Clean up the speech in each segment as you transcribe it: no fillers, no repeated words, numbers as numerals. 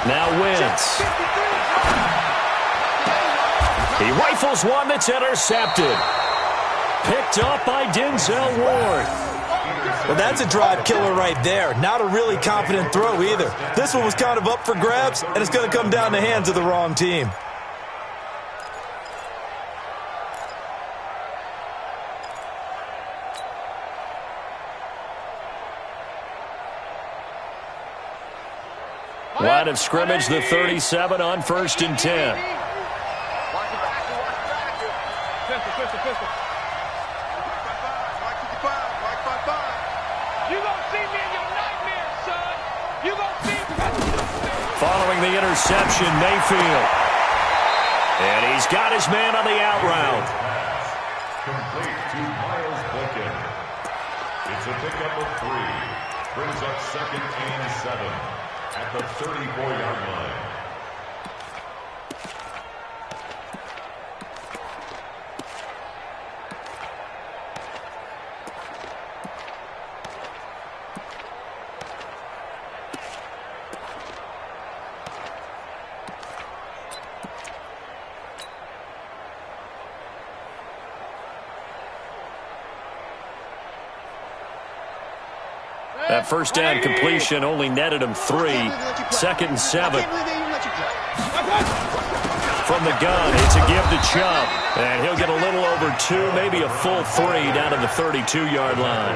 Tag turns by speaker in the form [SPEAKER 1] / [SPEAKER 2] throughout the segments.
[SPEAKER 1] Now Wentz. He rifles one that's intercepted. Picked up by Denzel Ward.
[SPEAKER 2] Well, that's a drive killer right there. Not a really confident throw either. This one was kind of up for grabs, and it's going to come down the hands of the wrong team.
[SPEAKER 1] Line of scrimmage, the 37 on 1st and 10. Following the interception, Mayfield. And he's got his man on the out route.
[SPEAKER 3] Complete to Miles Boykin. It's a pickup of 3. Brings up 2nd and 7 at the 34-yard line.
[SPEAKER 1] That first down completion only netted him 3. 2nd and 7. From the gun, it's a give to Chubb. And he'll get a little over 2, maybe a full 3 down to the 32-yard line.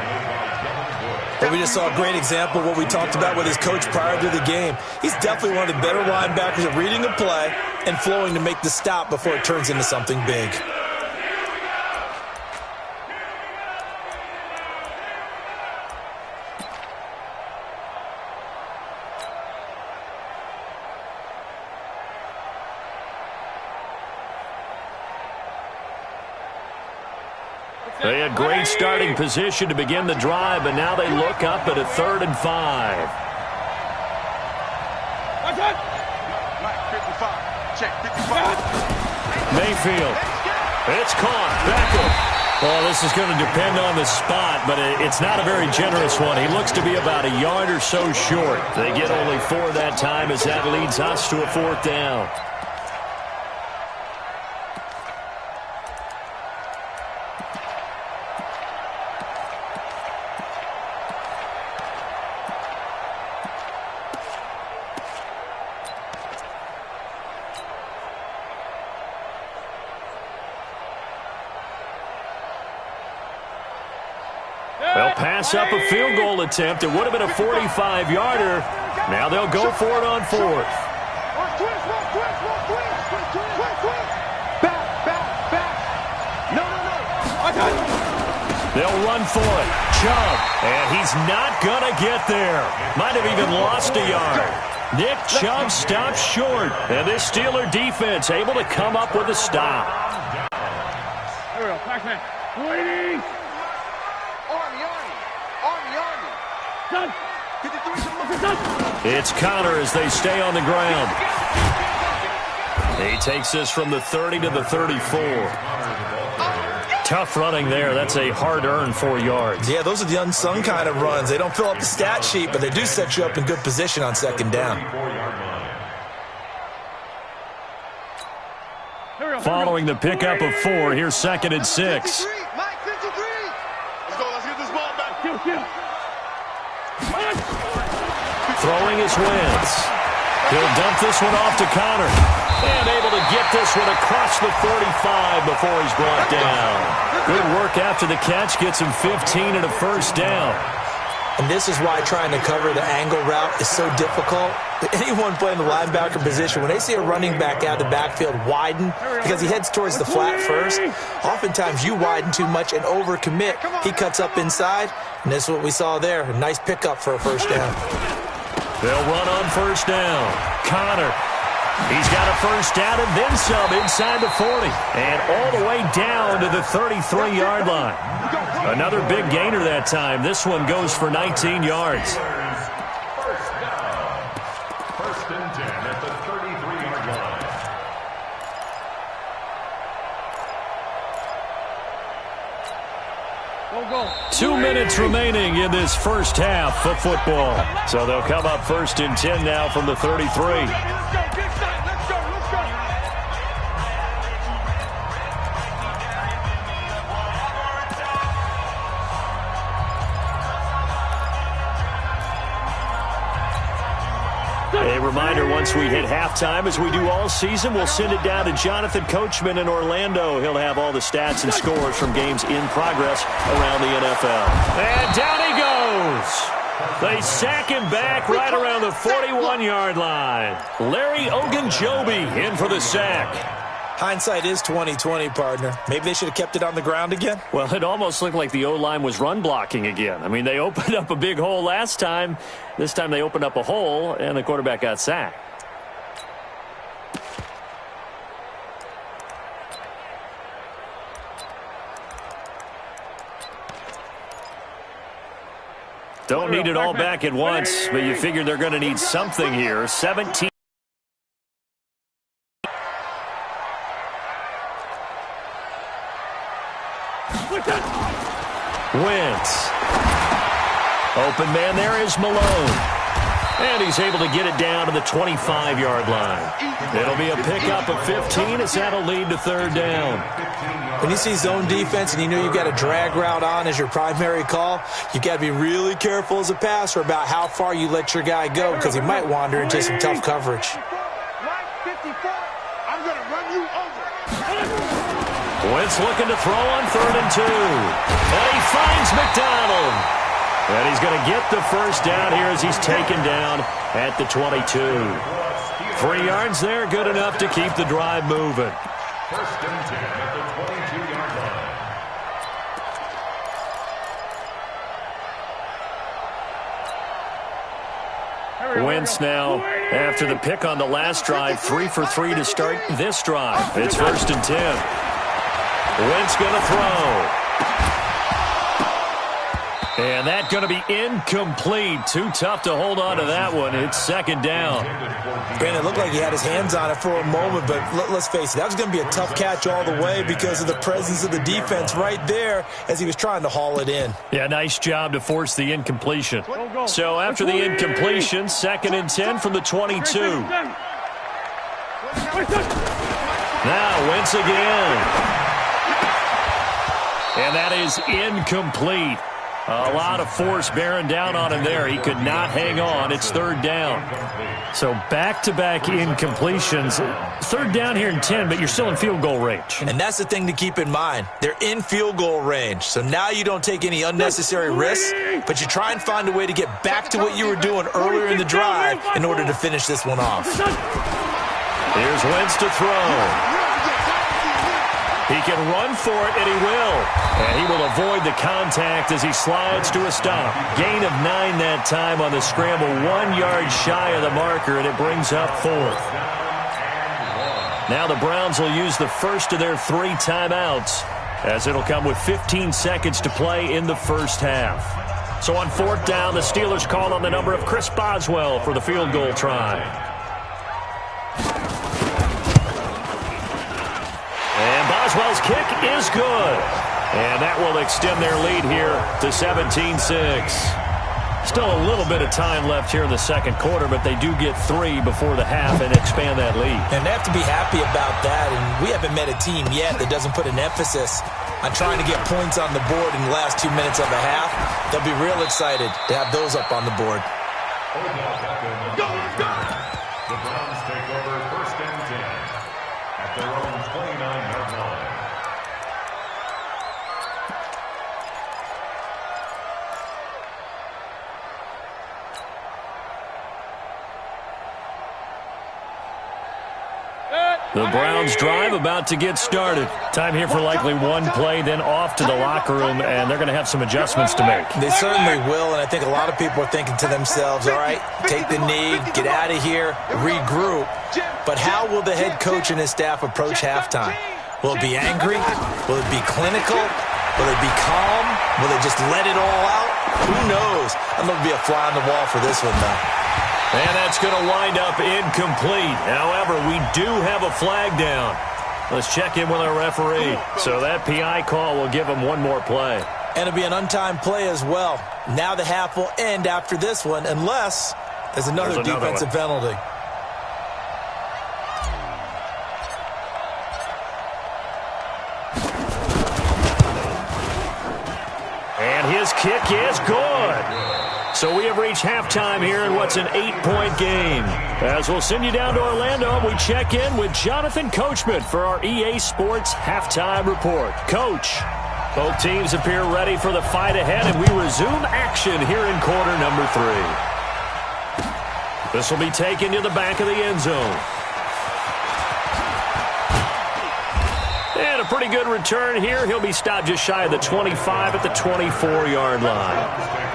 [SPEAKER 2] And we just saw a great example of what we talked about with his coach prior to the game. He's definitely one of the better linebackers at reading a play and flowing to make the stop before it turns into something big.
[SPEAKER 1] They had great starting position to begin the drive, but now they look up at a 3rd and 5. Mayfield. It's caught. Beckham. Well, this is going to depend on the spot, but it's not a very generous one. He looks to be about a yard or so short. They get only 4 that time as that leads us to a 4th down. They'll pass up a field goal attempt. It would have been a 45-yarder. Now they'll go for it on 4th. They'll run for it. Chubb. And he's not going to get there. Might have even lost a yard. Nick Chubb stops short. And this Steeler defense able to come up with a stop.
[SPEAKER 4] There we go. Pac-Man. Waiting.
[SPEAKER 1] It's Connor as they stay on the ground. He takes this from the 30 to the 34. Tough running there. That's a hard-earned 4 yards.
[SPEAKER 2] Yeah, those are the unsung kind of runs. They don't fill up the stat sheet, but they do set you up in good position on 2nd down.
[SPEAKER 1] Following the pickup of 4, here's 2nd and 6. Throwing his Wentz. He'll dump this one off to Connor. And able to get this one across the 45 before he's brought down. Good work after the catch. Gets him 15 and a 1st down.
[SPEAKER 2] And this is why trying to cover the angle route is so difficult. Anyone playing the linebacker position, when they see a running back out of the backfield widen because he heads towards the flat first, oftentimes you widen too much and overcommit. He cuts up inside, and this is what we saw there. A nice pickup for a 1st down.
[SPEAKER 1] They'll run on 1st down. Connor. He's got a 1st down and then some inside the 40. And all the way down to the 33-yard line. Another big gainer that time. This one goes for 19 yards.
[SPEAKER 3] 1st down. 1st and 10 at the 33-yard line.
[SPEAKER 1] 2 minutes remaining in this first half of football. So they'll come up 1st and 10 now from the 33. A reminder, once we hit halftime, as we do all season, we'll send it down to Jonathan Coachman in Orlando. He'll have all the stats and scores from games in progress around the NFL. And down he goes. They sack him back right around the 41-yard line. Larry Ogunjobi in for the sack.
[SPEAKER 2] Hindsight is 20/20, partner. Maybe they should have kept it on the ground again.
[SPEAKER 1] Well, it almost looked like the O-line was run blocking again. I mean, they opened up a big hole last time. This time they opened up a hole, and the quarterback got sacked. Don't need it all back at once, but you figure they're going to need something here. 17. Wentz. Open man there is Malone. And he's able to get it down to the 25-yard line. It'll be a pickup of 15 as that'll lead to 3rd down.
[SPEAKER 2] When you see zone defense and you know you've got a drag route on as your primary call, you've got to be really careful as a passer about how far you let your guy go because he might wander into some tough coverage.
[SPEAKER 1] Wentz looking to throw on 3rd and 2. And he finds McDonald. And he's going to get the first down here as he's taken down at the 22. 3 yards there, good enough to keep the drive moving.
[SPEAKER 3] 1st and 10 at the 22-yard line.
[SPEAKER 1] Wentz now, after the pick on the last drive, 3 for 3 to start this drive. It's 1st and 10. Wentz going to throw. And that's going to be incomplete. Too tough to hold on to that one. It's 2nd down.
[SPEAKER 2] Brandon, it looked like he had his hands on it for a moment, but let's face it, that was going to be a tough catch all the way because of the presence of the defense right there as he was trying to haul it in.
[SPEAKER 1] Yeah, nice job to force the incompletion. So after the incompletion, 2nd and 10 from the 22. Now Wentz again. And that is incomplete. A lot of force bearing down on him there. He could not hang on. It's 3rd down. So back-to-back incompletions. 3rd down here in 10, but you're still in field goal range.
[SPEAKER 2] And that's the thing to keep in mind. They're in field goal range. So now you don't take any unnecessary risks, but you try and find a way to get back to what you were doing earlier in the drive in order to finish this one off.
[SPEAKER 1] Here's Wentz to throw. He can run for it, and he will. And he will avoid the contact as he slides to a stop. Gain of 9 that time on the scramble. 1 yard shy of the marker, and it brings up 4th. Now the Browns will use the first of their 3 timeouts, as it'll come with 15 seconds to play in the first half. So on 4th down, the Steelers call on the number of Chris Boswell for the field goal try. And Boswell's kick is good. And that will extend their lead here to 17-6. Still a little bit of time left here in the 2nd quarter, but they do get 3 before the half and expand that lead.
[SPEAKER 2] And they have to be happy about that. And we haven't met a team yet that doesn't put an emphasis on trying to get points on the board in the last 2 minutes of the half. They'll be real excited to have those up on the board.
[SPEAKER 3] The Browns take over 1st and 10 at their own 29-yard line.
[SPEAKER 1] The Browns drive about to get started. Time here for likely one play, then off to the locker room, and they're going to have some adjustments to make.
[SPEAKER 2] They certainly will, and I think a lot of people are thinking to themselves, all right, take the knee, get out of here, regroup. But how will the head coach and his staff approach halftime? Will it be angry? Will it be clinical? Will it be calm? Will they just let it all out? Who knows? I'm going to be a fly on the wall for this one, though.
[SPEAKER 1] And that's going to wind up incomplete. However, we do have a flag down. Let's check in with our referee. So that PI call will give him one more play.
[SPEAKER 2] And it'll be an untimed play as well. Now the half will end after this one, unless there's another defensive penalty.
[SPEAKER 1] And his kick is good. So we have reached halftime here in what's an 8-point game. As we'll send you down to Orlando, and we check in with Jonathan Coachman for our EA Sports Halftime Report. Coach, both teams appear ready for the fight ahead, and we resume action here in quarter number 3. This will be taken to the back of the end zone. And a pretty good return here. He'll be stopped just shy of the 25 at the 24-yard line.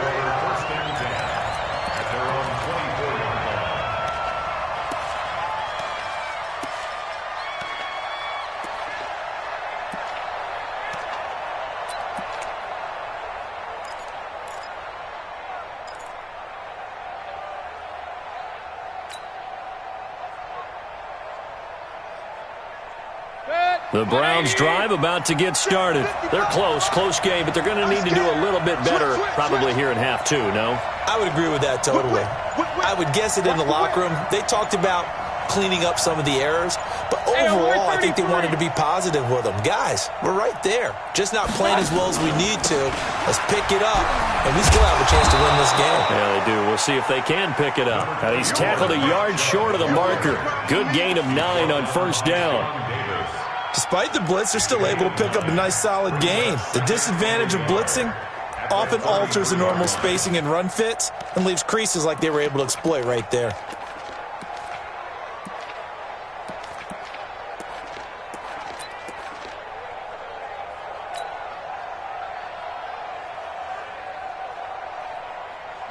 [SPEAKER 1] The Browns drive about to get started. They're close game, but they're going to need to do a little bit better probably here in half 2, no?
[SPEAKER 2] I would agree with that totally. I would guess it in the locker room. They talked about cleaning up some of the errors, but overall I think they wanted to be positive with them. Guys, we're right there. Just not playing as well as we need to. Let's pick it up, and we still have a chance to win this game.
[SPEAKER 1] Yeah, they do. We'll see if they can pick it up. And he's tackled a yard short of the marker. Good gain of 9 on first down.
[SPEAKER 2] Despite the blitz, they're still able to pick up a nice solid gain. The disadvantage of blitzing often alters the normal spacing and run fits and leaves creases like they were able to exploit right there.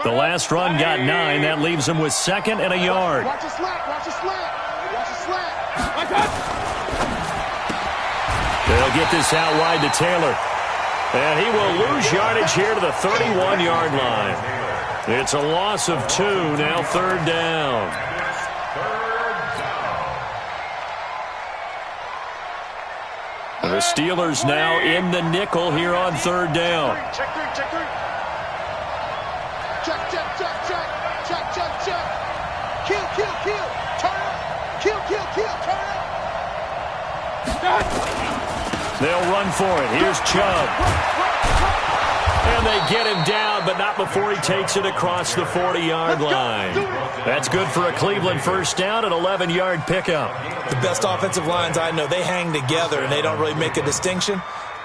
[SPEAKER 1] The last run got 9. That leaves him with 2nd and a yard.
[SPEAKER 4] Watch the slant. Watch the slant. Watch the slant.
[SPEAKER 1] They'll get this out wide to Taylor. And he will lose yardage here to the 31-yard line. It's a loss of 2, now 3rd down. The Steelers now in the nickel here on 3rd down.
[SPEAKER 4] Check 3. Check. Kill. Turn up. Kill. Turn up.
[SPEAKER 1] They'll run for it. Here's Chubb. And they get him down, but not before he takes it across the 40-yard line. That's good for a Cleveland first down, an 11-yard pickup.
[SPEAKER 2] The best offensive lines I know, they hang together and they don't really make a distinction.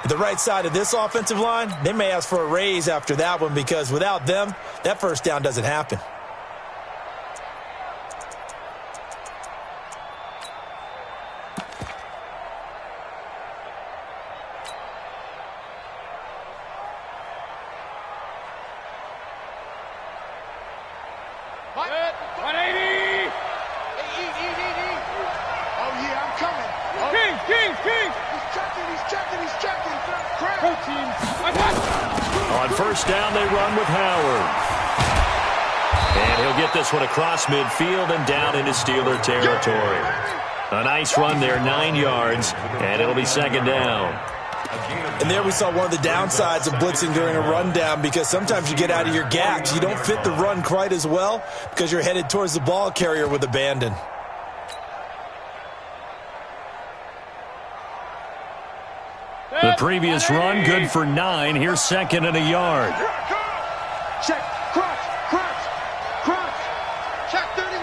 [SPEAKER 2] The right side of this offensive line, they may ask for a raise after that one because without them, that first down doesn't happen.
[SPEAKER 1] On first down, they run with Howard. And he'll get this one across midfield and down into Steeler territory. A nice run there, 9 yards, and it'll be 2nd down.
[SPEAKER 2] And there we saw one of the downsides of blitzing during a rundown because sometimes you get out of your gaps. You don't fit the run quite as well because you're headed towards the ball carrier with abandon.
[SPEAKER 1] The previous run, good for 9. Here's 2nd and a yard.
[SPEAKER 4] Check. Crunch. Check 31.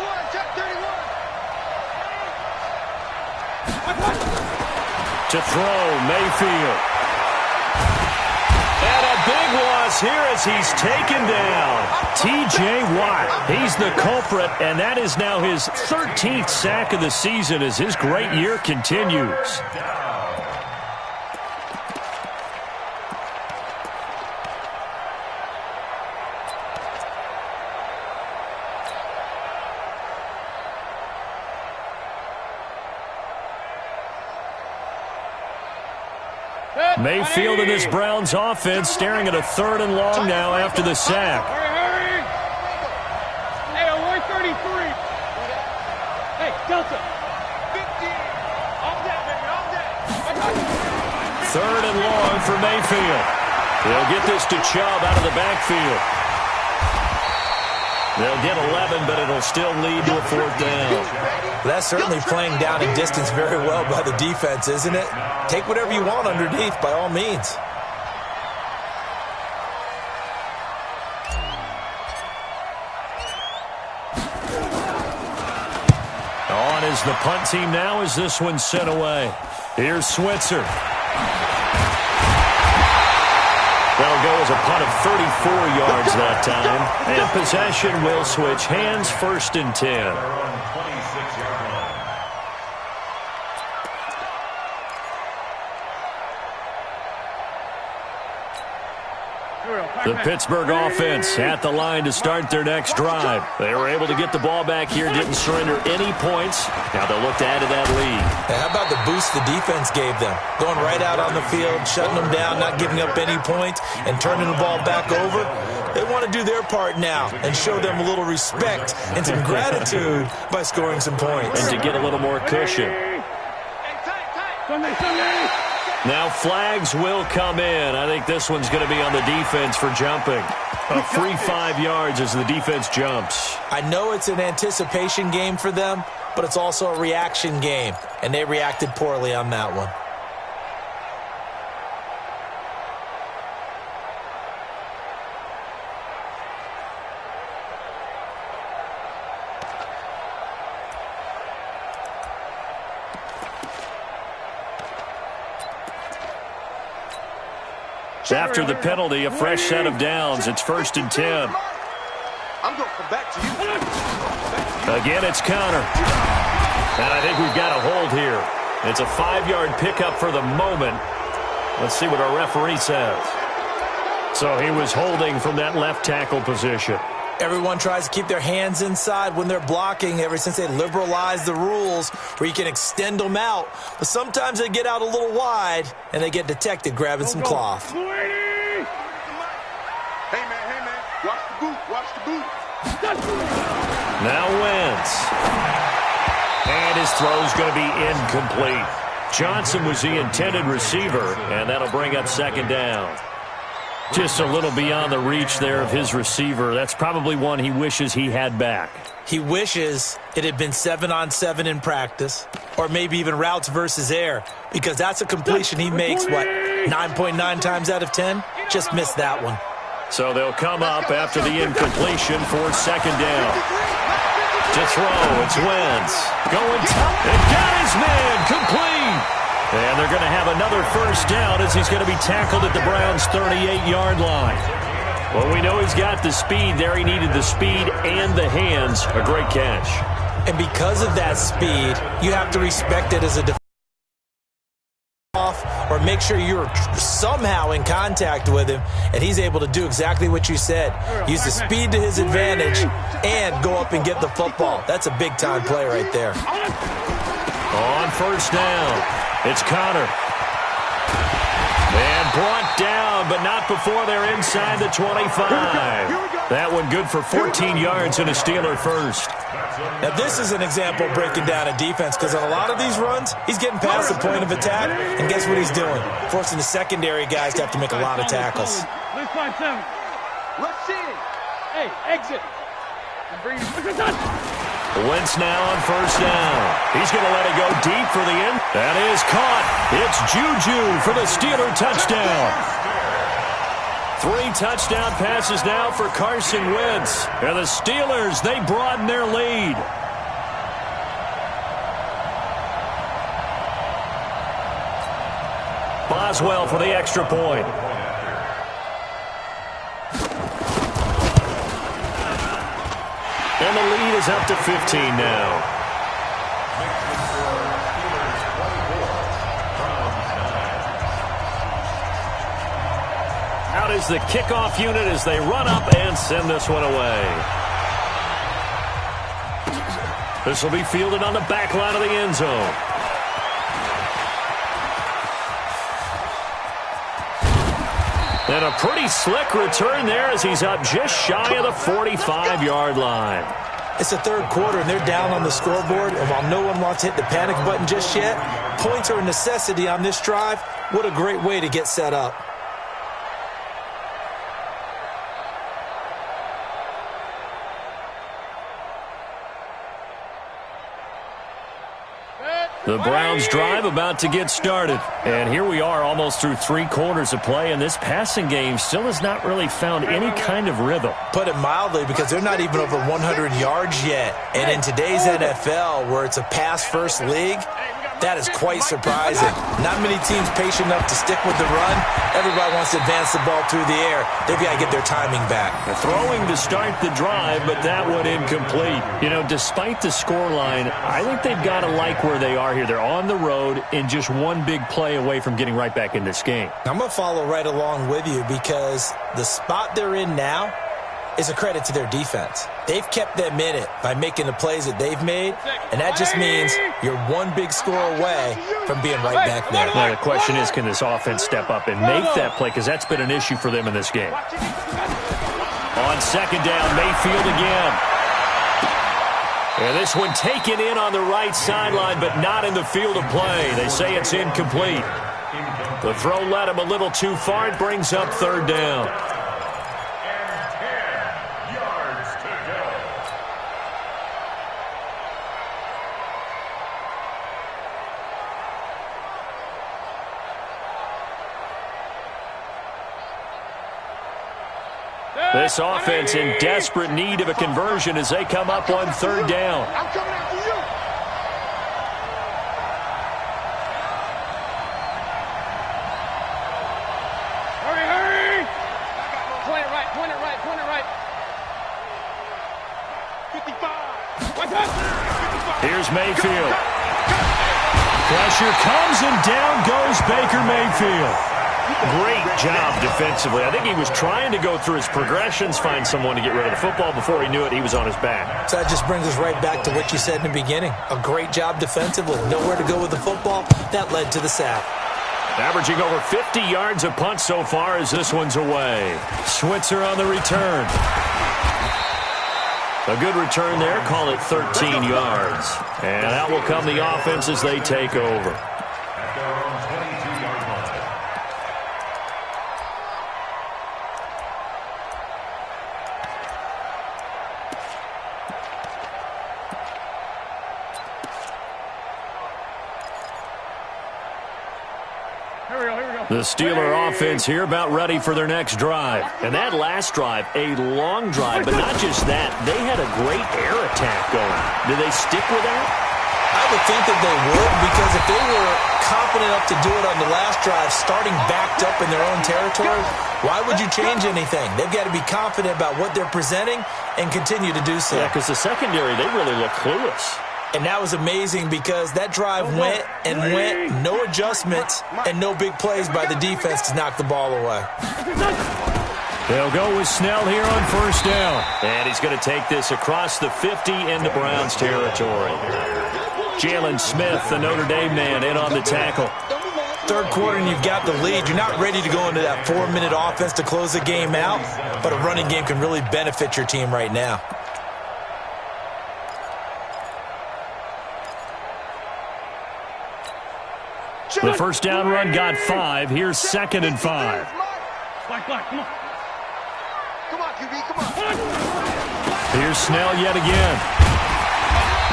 [SPEAKER 1] To throw, Mayfield. And a big loss here as he's taken down. T.J. Watt, he's the culprit, and that is now his 13th sack of the season as his great year continues. Mayfield in this Browns offense staring at a 3rd and long now after the sack.
[SPEAKER 4] Hurry. Hey, away 33. Hey, Delta. 50. Off that, baby, off that.
[SPEAKER 1] 3rd and long for Mayfield. They'll get this to Chubb out of the backfield. They'll get 11, but it'll still lead to a 4th down.
[SPEAKER 2] That's certainly playing down and distance very well by the defense, isn't it? Take whatever you want underneath, by all means.
[SPEAKER 1] On is the punt team now as this one's sent away. Here's Switzer. That'll go as a punt of 34 yards that time. And possession will switch hands, 1st and 10. The Pittsburgh offense at the line to start their next drive. They were able to get the ball back here, didn't surrender any points. Now they'll look to add to that lead.
[SPEAKER 2] And how about the boost the defense gave them? Going right out on the field, shutting them down, not giving up any points, and turning the ball back over. They want to do their part now and show them a little respect and some gratitude by scoring some points.
[SPEAKER 1] And to get a little more cushion. Now flags will come in. I think this one's going to be on the defense for jumping. A free 5 yards as the defense jumps.
[SPEAKER 2] I know it's an anticipation game for them, but it's also a reaction game, and they reacted poorly on that one.
[SPEAKER 1] After the penalty, a fresh set of downs. It's 1st and 10.
[SPEAKER 4] I'm going to come back to you.
[SPEAKER 1] Again, it's Connor. And I think we've got a hold here. It's a 5-yard pickup for the moment. Let's see what our referee says. So he was holding from that left tackle position.
[SPEAKER 2] Everyone tries to keep their hands inside when they're blocking ever since they liberalized the rules where you can extend them out. But sometimes they get out a little wide, and they get detected grabbing some cloth.
[SPEAKER 4] Hey, man, watch the boot.
[SPEAKER 1] Now Wentz. And his throw's going to be incomplete. Johnson was the intended receiver, and that'll bring up 2nd down. Just a little beyond the reach there of his receiver. That's probably one he wishes he had back.
[SPEAKER 2] He wishes it had been 7-on-7 in practice, or maybe even routes versus air, because that's a completion he makes, 9.9 times out of 10? Just missed that one.
[SPEAKER 1] So they'll come up after the incompletion for 2nd down. To throw, it's Wentz. Going top. It got his man complete. And they're going to have another 1st down as he's going to be tackled at the Browns' 38-yard line. Well, we know he's got the speed there. He needed the speed and the hands. A great catch.
[SPEAKER 2] And because of that speed, you have to respect it as a defense or make sure you're somehow in contact with him, and he's able to do exactly what you said. Use the speed to his advantage and go up and get the football. That's a big-time play right there.
[SPEAKER 1] On 1st down, it's Connor. And brought down, but not before they're inside the 25. That one good for 14 yards and a Steeler first.
[SPEAKER 2] Now, this is an example of breaking down a defense, because on a lot of these runs, he's getting past the point of attack, and guess what he's doing? Forcing the secondary guys to have to make a lot of tackles.
[SPEAKER 4] Rush in. Hey, exit.
[SPEAKER 1] Wentz now on 1st down. He's going to let it go deep for the end. That is caught. It's Juju for the Steeler touchdown. 3 touchdown passes now for Carson Wentz. And the Steelers, they broaden their lead. Boswell for the extra point. And the lead is up to 15 now. Out is the kickoff unit as they run up and send this one away. This will be fielded on the back line of the end zone. And a pretty slick return there as he's up just shy of the 45-yard line.
[SPEAKER 2] It's the 3rd quarter, and they're down on the scoreboard. And while no one wants to hit the panic button just yet, points are a necessity on this drive. What a great way to get set up.
[SPEAKER 1] The Browns drive about to get started. And here we are almost through 3 quarters of play, and this passing game still has not really found any kind of rhythm.
[SPEAKER 2] Put it mildly, because they're not even over 100 yards yet. And in today's NFL, where it's a pass-first league, that is quite surprising. Not many teams patient enough to stick with the run. Everybody wants to advance the ball through the air. They've got to get their timing back.
[SPEAKER 1] They're throwing to start the drive, but that one incomplete. You know, despite the scoreline, I think they've got to like where they are here. They're on the road and just one big play away from getting right back in this game.
[SPEAKER 2] I'm going to follow right along with you, because the spot they're in now is a credit to their defense. They've kept them in it by making the plays that they've made, and that just means you're one big score away from being right back there.
[SPEAKER 1] Now, the question is, can this offense step up and make that play, because that's been an issue for them in this game. On second down, Mayfield again. And this one taken in on the right sideline, but not in the field of play. They say it's incomplete. The throw led him a little too far. It brings up third down. This offense in desperate need of a conversion as they come up on third down.
[SPEAKER 4] I'm coming after you. Hurry, hurry. Point it right, point it right, point it right. 55. What's up? 55.
[SPEAKER 1] Here's Mayfield. Pressure comes and down goes Baker Mayfield. Great job defensively. I think he was trying to go through his progressions, find someone to get rid of the football. Before he knew it, he was on his back.
[SPEAKER 2] So that just brings us right back to what you said in the beginning. A great job defensively. Nowhere to go with the football. That led to the sack.
[SPEAKER 1] Averaging over 50 yards a punt so far as this one's away. Switzer on the return. A good return there. Call it 13 yards. And out will come the offense as they take over.
[SPEAKER 3] At their own 22-yard line.
[SPEAKER 1] The Steeler offense here about ready for their next drive. And that last drive, a long drive, but not just that. They had a great air attack going. Did they stick with that?
[SPEAKER 2] I would think that they would, because if they were confident enough to do it on the last drive, starting backed up in their own territory, why would you change anything? They've got to be confident about what they're presenting and continue to do so.
[SPEAKER 1] Yeah, because the secondary, they really look clueless.
[SPEAKER 2] And that was amazing, because that drive went and went, no adjustments and no big plays by the defense to knock the ball away.
[SPEAKER 1] They'll go with Snell here on first down. And he's going to take this across the 50 into Browns territory. Jalen Smith, the Notre Dame man, in on the tackle.
[SPEAKER 2] Third quarter and you've got the lead. You're not ready to go into that 4-minute offense to close the game out, but a running game can really benefit your team right now.
[SPEAKER 1] The first down run got 5. Here's 2nd and 5.
[SPEAKER 4] Black, come on. Come on, QB, come on.
[SPEAKER 1] Here's Snell yet again.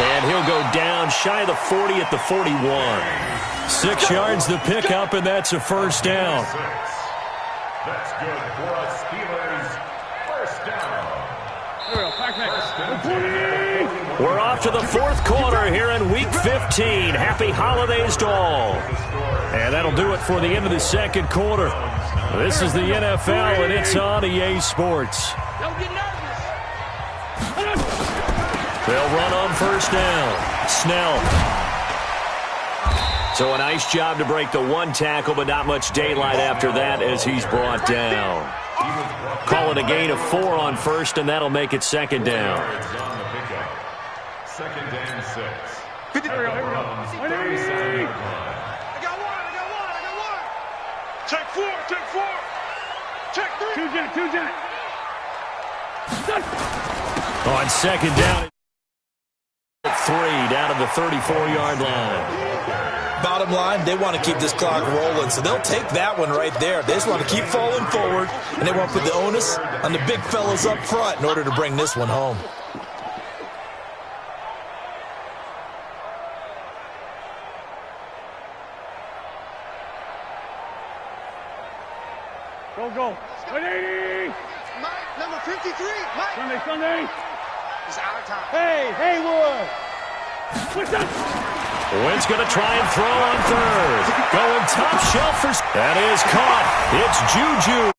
[SPEAKER 1] And he'll go down shy of the 40 at the 41. 6 yards the pickup, and that's a first down.
[SPEAKER 3] That's good for a Steelers first down.
[SPEAKER 1] We're off to the 4th quarter here in Week 15. Happy holidays to all. And that'll do it for the end of the 2nd quarter. This is the NFL, and it's on EA Sports.
[SPEAKER 4] Don't get nervous.
[SPEAKER 1] They'll run on first down. Snell. So a nice job to break the 1 tackle, but not much daylight after that as he's brought down. Call it a gain of 4 on first, and that'll make it 2nd down.
[SPEAKER 3] Second and 6.
[SPEAKER 4] Here we go.
[SPEAKER 3] I
[SPEAKER 4] got one. Take 4. Take 3. 2 jet.
[SPEAKER 1] On second down, 3 down to the 34-yard line.
[SPEAKER 2] Bottom line, they want to keep this clock rolling, so they'll take that one right there. They just want to keep falling forward, and they want to put the onus on the big fellas up front in order to bring this one home.
[SPEAKER 5] Go. 180.
[SPEAKER 4] Mike, number 53. Mike.
[SPEAKER 5] Sunday.
[SPEAKER 4] He's out of time.
[SPEAKER 5] Hey, Haywood. What's up?
[SPEAKER 1] Wynn's going to try and throw on third. Going top shelf for... That is caught. It's Juju